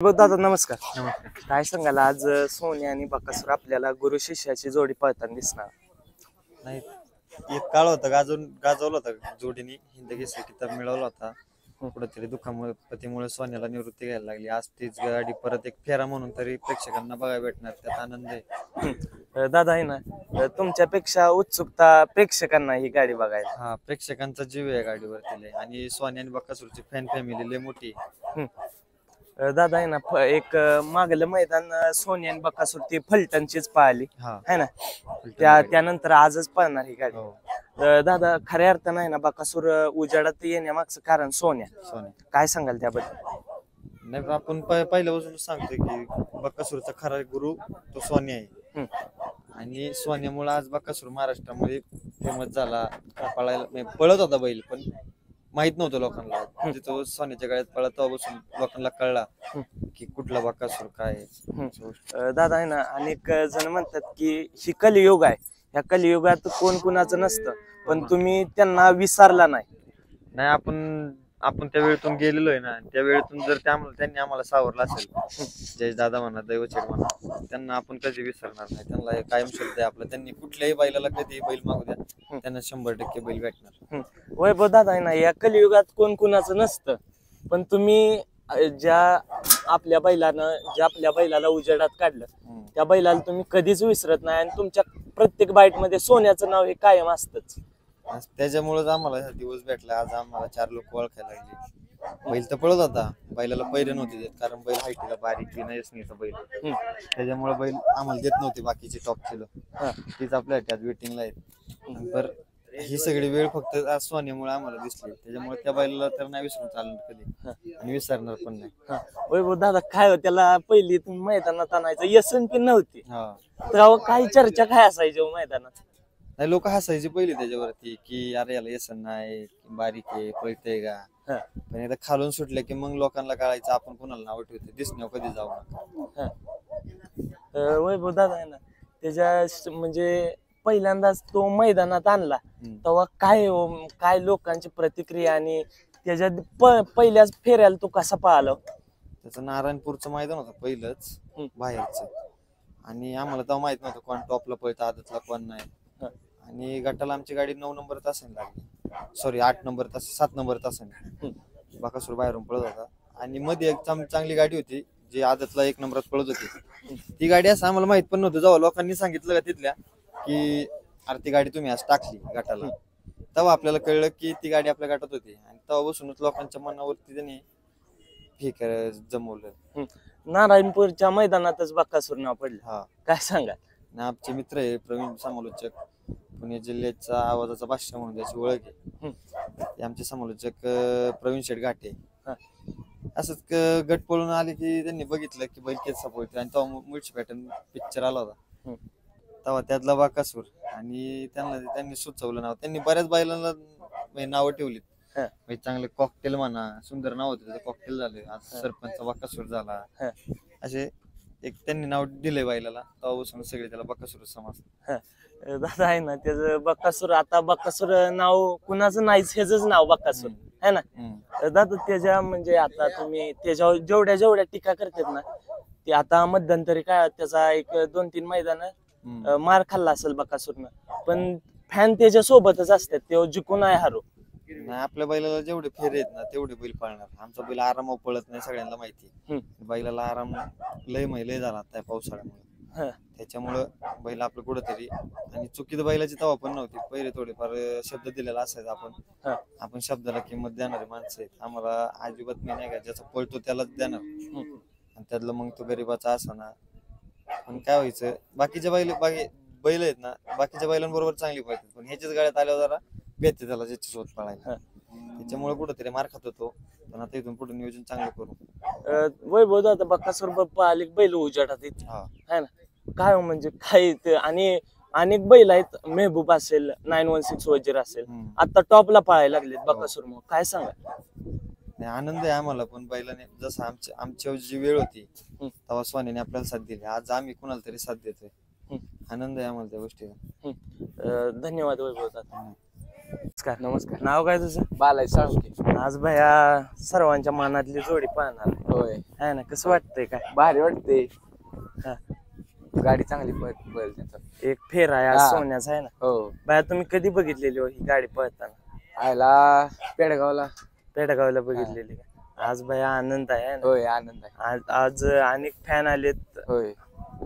दादा नमस्कार. नमस्कार. काय सांगाल आज सोन्या आणि बकासूर आपल्याला गुरु शिष्याची जोडी पळताना दिसणार? नाही, एक काळ होता गाजवला होता जोडीने हिंदकेसरी किताब मिळवला होता. कुठेतरी दुखापतीमुळे सोन्याला निवृत्ती घ्यायला लागली. आज तीच गाडी परत एक फेरा म्हणून तरी प्रेक्षकांना बघायला भेटणार, त्यात आनंद आहे. दादा आहे ना, तुमच्यापेक्षा उत्सुकता प्रेक्षकांना ही गाडी बघायला. हा, प्रेक्षकांचा जीव आहे गाडीवरती आणि सोन्या आणि बकासूरची फॅन फॅमिली लय मोठी आहे. दादा आहे ना, एक मागलं मैदान सोन्या आणि बकासूर ती फलटणचीच पाहिली है ना, त्यानंतर आजच पळणार ही गाडी. दादा खऱ्या अर्थानं आहे ना, बकासूर उजाडात येण्यामागचं कारण सोन्या, काय सांगाल त्याबद्दल? नाही, आपण पहिल्यापासून सांगतोय की बकासूरचा खरा गुरु तो सोन्या आहे. आणि सोन्यामुळे आज बकासूर महाराष्ट्रामध्ये फेमस झाला. पळत होता बैल, पण माहित नव्हतं लोकांना. म्हणजे तो सोन्याच्या गाड्यात पळत तेव्हापासून लोकांना कळला की कुठला बकासूर काय. दादा आहे ना, अनेक जण म्हणतात की ही कलियुग आहे, या कलियुगात कोण कुणाचं नसतं, पण तुम्ही त्यांना विसरला नाही. आपण त्या वेळेतून गेलेलो आहे ना, त्या वेळेतून जर त्यांनी आम्हाला सावरलं असेल, जय दादा म्हणा, दैवचेड म्हणा, त्यांना आपण कधी विसरणार नाही. त्यांना कायम शब्द आहे आपला. त्यांनी कुठल्याही बैलाला कधी बैल मागू द्या, त्यांना 100% बैल भेटणार. वैभव दादा आहे ना, या कलियुगात कोण कुणाचं नसतं, पण तुम्ही ज्या आपल्या बैलाला उजेडात काढलं, त्या बैलाला तुम्ही कधीच विसरत नाही आणि तुमच्या प्रत्येक बाईट मध्ये सोन्याचं नाव हे कायम असतंच. त्याच्यामुळेच आम्हाला हा दिवस भेटला. आज आम्हाला 4 लोक ओळखायला लागले. बैल तर पळत होता, बैलाला पैरे नव्हते देत, कारण बैल हायटीला बारीक नसणीचा बैल, त्याच्यामुळे बैल आम्हाला देत नव्हते. बाकीचे टॉपचे लोक तीच आपल्या वेटिंगला आहेत. तर ही सगळी वेळ फक्त आज सोन्यामुळे आम्हाला दिसली. त्याच्यामुळे त्या बैलाला तर नाही विसरून चालणार कधी आणि विसरणार पण नाही. वैभव दादा काय त्याला पहिली तुम्ही मैदानात आणायचं यसन पण नव्हती, तेव्हा काही चर्चा काय असायची मैदानात? नाही, लोक हसायचे पहिले त्याच्यावरती की अरे याला येसन नाही, बारीक आहे, पळतय का. पण एकदा खालून सुटलं की मग लोकांना कळायचं आपण कुणाला नाव ठेवते, दिसण्यावर कधी जाऊ नका. वैभव दादा आहे ना, त्याच्या म्हणजे पहिल्यांदाच तो मैदानात आणला तेव्हा काय लोकांची प्रतिक्रिया आणि त्याच्या पहिल्याच फेऱ्याला तो कसा पाहिला? त्याचं नारायणपूरचं मैदान होतं पहिलंच बाहेरचं, आणि आम्हाला तेव्हा माहित नव्हतं कोण टॉपला पळतं, आदतला कोण नाही. आणि गटाला आमची गाडी 9 नंबर तासाने लागली, सॉरी 8 नंबर तास 7 नंबर तासाने. बकासूर बाहेरून पळत होता आणि मध्ये एक चांगली गाडी होती जी आदतला 1 नंबरात पळत होती. ती गाडी असं आम्हाला माहित पण नव्हतं. जेव्हा लोकांनी सांगितलं का तिथल्या की अरे ती गाडी तुम्ही आज टाकली गटाला, तेव्हा आपल्याला कळलं की ती गाडी आपल्या गटात होती. आणि तेव्हापासूनच लोकांच्या मनावरती त्यांनी हे जमवलं. नारायणपूरच्या मैदानातच बकासूर नाव पडलं, काय सांगा? आमचे मित्र आहे प्रवीण समालोचक, पुणे जिल्ह्याचा आवाजाचा बादशाह म्हणून त्याची ओळख आहे. ते आमचे समालोचक प्रवीण शेठ घाटे. असंच गट पळून आले की त्यांनी बघितलं की बैल केसा पळतोय, आणि तेव्हा मुळशी पॅटर्न पिक्चर आला होता, तेव्हा त्यातला बकासूर. आणि त्यांनी सुचवलं नाव. त्यांनी बऱ्याच बैलांना नावं ठेवलीत. चांगलं कॉकटेल म्हणा, सुंदर नाव होतं त्याचं, कॉकटेल झालं. आज सरपंच बकासूर झाला. असे एक त्यांनी नाव दिलंय बैलाला, तेव्हापासून सगळे त्याला बकासूर समजतात. दादा आहे ना, त्याचं बकासूर, आता बकासूर नाव कुणाचं नाहीच, ह्याच नाव बकासूर है ना. दादा त्याच्या म्हणजे आता तुम्ही त्याच्यावर जेवढ्या टीका करतात ना, ते आता मध्यंतरी काय त्याचा एक 2-3 मैदान मार खाल्ला असेल बकासूरनं, पण फॅन त्याच्या सोबतच असतात, ते जिंकून आहे हारू. नाही, आपल्या बैलाला जेवढे फेरे आहेत ना तेवढे बैल पळणार. आमचा बैल आरामावर पळत नाही, सगळ्यांना माहिती. बैलाला आराम लय झाला त्या पावसाळ्यामुळे, त्याच्यामुळं बैल आपलं कुठंतरी. आणि चुकीत बैलाची तवा पण नव्हती. पहिले थोडेफार शब्द दिलेला असायचा, आपण शब्दाला किंमत देणारे माणसं आहेत. आम्हाला अजिबात नाही का ज्याचा पळतो त्यालाच देणार, आणि त्यातलं मग तो गरीबाचा असाना. पण काय व्हायचं, बाकीच्या बैल आहेत ना, बाकीच्या बैलांबरोबर चांगली पळतात, पण ह्याच्याच गाड्यात आल्यावर जरा भेटते त्याला ज्याची सोबत पळायला. त्याच्यामुळे कुठेतरी मार खात होतो. पण आता इथून पुढे नियोजन चांगलं करू. वैभव दादा बकासूर बाप्पा आले बैल उजाडात है ना, काय म्हणजे काय. आणि अनेक बैल आहेत, मेहबूब असेल, 916 वजीर असेल, आता टॉपला पळायला लागलेत बकासूर. मग काय सांगा? आनंद आहे आम्हाला. पण बैलाने जसं आमच्या जी वेळ होती तेव्हा सोन्याने आपल्याला साथ दिली, आज आम्ही कुणाला तरी साथ देतोय. आनंद आहे आम्हाला त्या गोष्टीचा. धन्यवाद वैभव दादा. नमस्कार. नमस्कार. नाव काय तुझं? बालाजी साळुंखे. आज भया सर्वांच्या मनातली जोडी पाहणार होय. आहे ना, कसं वाटतंय काय? भारी वाटते. हा. गाडी चांगली पळेल त्याचा. एक फेर आहे आज हा. सोन्याचा आहे ना. हो. भया तुम्ही कधी बघितलेली हो ही गाडी पळताना? आयला पेडगावला. पेडगावला बघितलेली का? आज भया आनंद आहे ना. होय, आनंद आहे. आज अनेक फॅन आलेत. होय.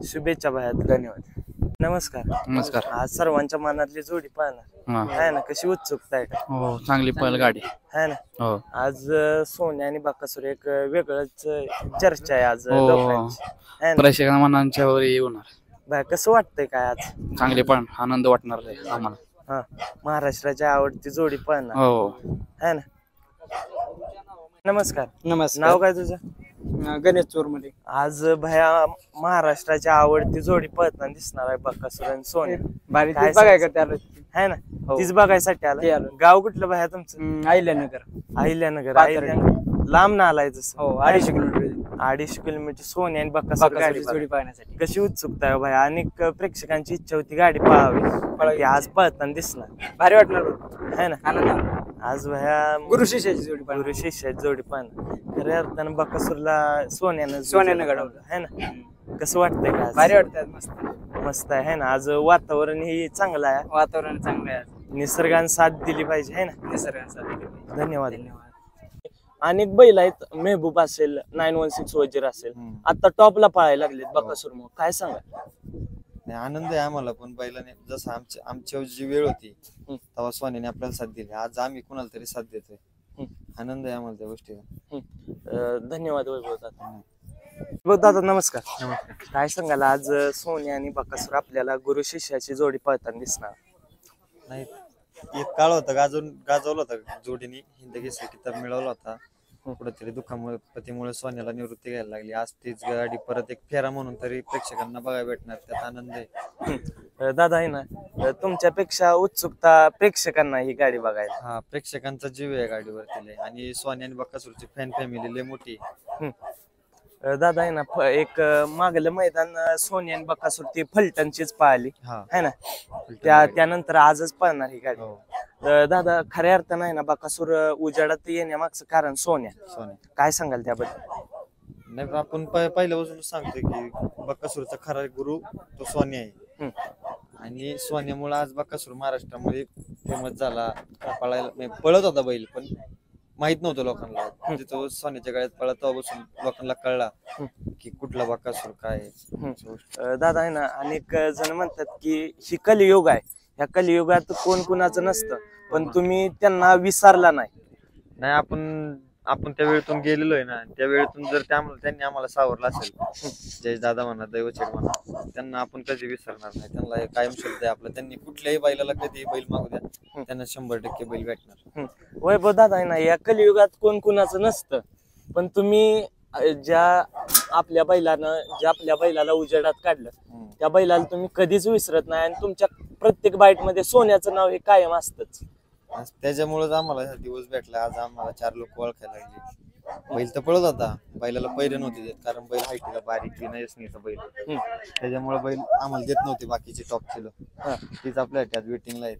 शुभेच्छा भया. धन्यवाद. नमस्कार. नमस्कार. आज सर्वांच्या मनातली जोडी पाहणार आहे ना, कशी उत्सुकता आहे का? हो, चांगली पळ गाडी आहे ना. हो. आज सोन्या आणि बाकासूर एक वेगळंच चर्चा आहे आज हो. लोकांची है ना. प्रेक्षकांना मनांच्या वर येणार. बाय कसं वाटतंय काय आज? चांगले पण आनंद वाटणार आहे आम्हाला. हा, महाराष्ट्राची आवडती जोडी पाहणार हो. है ना. नमस्कार. नमस्कार. नाव काय तुझं? गणेश चोरमध्ये. आज भया महाराष्ट्राची आवडती जोडी पळताना दिसणार आहे बाकासूर आणि सोन्या. भारी काय बघाय का सांगतो? त्याला. है ना. हो. तीच बघायसाठी ते आला. आलो. गाव कुठलं भया तुमचं? आहिल्यानगर. अहिल्यानगर. पाथर्डी. अहिल्यानगर लांब ना आलाय जसं. हो, 250 किलोमीटर. 250 किलोमीटर सोन्या आणि बाकासूर गाडी बाकासुरची जोडी पाहण्यासाठी. कशी उत्सुकता आहे भाई? अनेक प्रेक्षकांची इच्छा होती गाडी पळावी, ती आज पळताना दिसणार भारी वाटणार बरं. है ना. आनंद. आज भया गुरु शिष्याची जोडी पाहणार. गुरु शिष्याची जोडी पाहणार. खऱ्या अर्थानं बकासूरला सोन्यानं सोन्यानं घडवलं. है ना. कसं वाटतंय का आज? भारी वाटतात. मस्त मस्त आहे है ना. आज वातावरण ही चांगलं आहे. वातावरण चांगलं आहे. निसर्गाने साथ दिली पाहिजे है ना. निसर्गाचा. धन्यवाद. धन्यवाद. अनेक बैल आहेत. मेहबूब असेल, 916 वजीर असेल, आता टॉपला पळायला लागलेत बकासूर मग काय सांगा? नाही, आनंद आहे आम्हाला पण बैलाने जसं आमच्या जी वेळ होती तेव्हा सोन्याने आपल्याला साथ दिली. आज आम्ही कुणाला तरी साथ देतोय. आनंद आहे आम्हाला त्या गोष्टीचा. धन्यवाद वैभव दादा. वैभव दादा नमस्कार. काय सांगाल आज सोन्या आणि बकासूर आपल्याला गुरु शिष्याची जोडी पळताना दिसणार? नाही, एक काळ होता गाजवला होता जोडीने हिंदकेसरी किताब मिळवला होता. कुठेतरी दुःखामुळे पतीमुळे सोन्याला निवृत्ती घ्यायला लागली. आज तीच गाडी परत एक फेरा म्हणून तरी प्रेक्षकांना बघायला भेटणार, त्यात आनंद आहे. दादा आहे ना, तुमच्यापेक्षा उत्सुकता प्रेक्षकांना ही गाडी बघायला. हा, प्रेक्षकांचा जीव आहे गाडीवरती आणि सोन्या आणि बकासूरची फॅन फॅमिली लय मोठी आहे. दादा आहे ना, एक मागलं मैदान सोन्या आणि बकासूर ती फलटणचीच पाहिली हा, है ना. त्यानंतर आजच पळणार ही गाडी. दादा खऱ्या अर्थानं आहे ना, बकासूर उजाडात येण्यामागचं कारण सोन्या. काय सांगाल त्याबद्दल? नाही, आपण पहिल्यापासून सांगतोय की बकासूरचा खरा गुरु तो सोन्या आहे. आणि सोन्यामुळे आज बकासूर महाराष्ट्रामध्ये फेमस झाला. पळत होता बैल पण माहित नव्हतं लोकांना. म्हणजे तो सोन्याच्या गाड्यात पळत तेव्हापासून लोकांना कळला की कुठला बकासूर काय. दादा आहे ना, अनेक जण म्हणतात की ही कलियुग आहे, या कलियुगात कोण कुणाचं नसतं, पण तुम्ही त्यांना विसरला नाही. आपण त्या वेळेतून गेलेलो आहे ना, त्या वेळेतून जर त्यांनी आम्हाला सावरलं असेल, जय दादा म्हणा, दैवचेड म्हणा, त्यांना आपण कधी विसरणार नाही. त्यांना कायम शब्द आहे आपला. त्यांनी कुठल्याही बैलाला कधी बैल मागू द्या, त्यांना 100% बैल भेटणार. वैभव दादा आहे ना, या कलियुगात कोण कुणाचं नसतं, पण तुम्ही ज्या आपल्या बैलाला उजेडात काढलं, त्या बैलाला तुम्ही कधीच विसरत नाही आणि तुमच्या प्रत्येक बाईट मध्ये सोन्याचं नाव हे कायम असतंच. त्याच्यामुळेच आम्हाला हा दिवस भेटला. आज आम्हाला 4 लोक ओळखायला लागले. बैल तर पळत होता, बैलाला पैरे नव्हते देत, कारण बैल हायटीला बारीक नसणीचा बैल, त्याच्यामुळे बैल आम्हाला देत नव्हते. बाकीचे टॉपचे लोक तीच आपल्या वेटिंगला आहेत.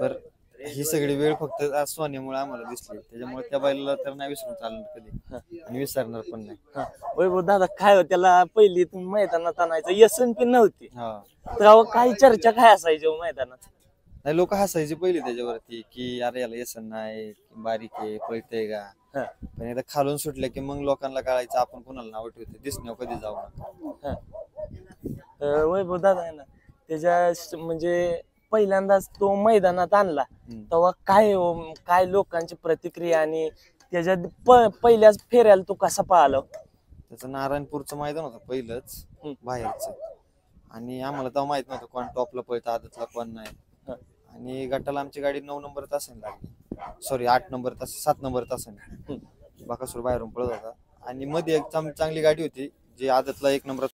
तर ही सगळी वेळ फक्त आज सोन्यामुळे आम्हाला दिसली. त्याच्यामुळे त्या बैलाला तर नाही विसरून चालणार कधी आणि विसरणार पण नाही. वैभव दादा काय त्याला पहिली तुम्ही मैदानात आणायचं, यसन पण नव्हती हा, तेव्हा काही चर्चा काय असायची मैदानात? नाही, लोक हसायचे पहिले त्याच्यावरती की अरे याला येसन नाही, बारीक आहे, पळतय का. पण एकदा खालून सुटलं की मग लोकांना कळायचं आपण कुणाला नाव ठेवतो, दिसण्यावर कधी जाऊ नका. वैभव दादा आहे ना, त्याच्या म्हणजे पहिल्यांदाच तो मैदानात आणला तेव्हा काय लोकांची प्रतिक्रिया आणि त्याच्या पहिल्याच फेऱ्याला तो कसा पाहिला? त्याचं नारायणपूरचं मैदान होतं पहिलंच बाहेरचं, आणि आम्हाला तेव्हा माहित नव्हतं कोण टॉपला पळतं, आदतला कोण नाही. आणि गटाला आमची गाडी 9 नंबर तासाने लागली, सॉरी 8 नंबर तास 7 नंबर तासाने. बकासूर बाहेरून पळत होता आणि मध्ये एक चांगली गाडी होती जी आदतला 1 नंबर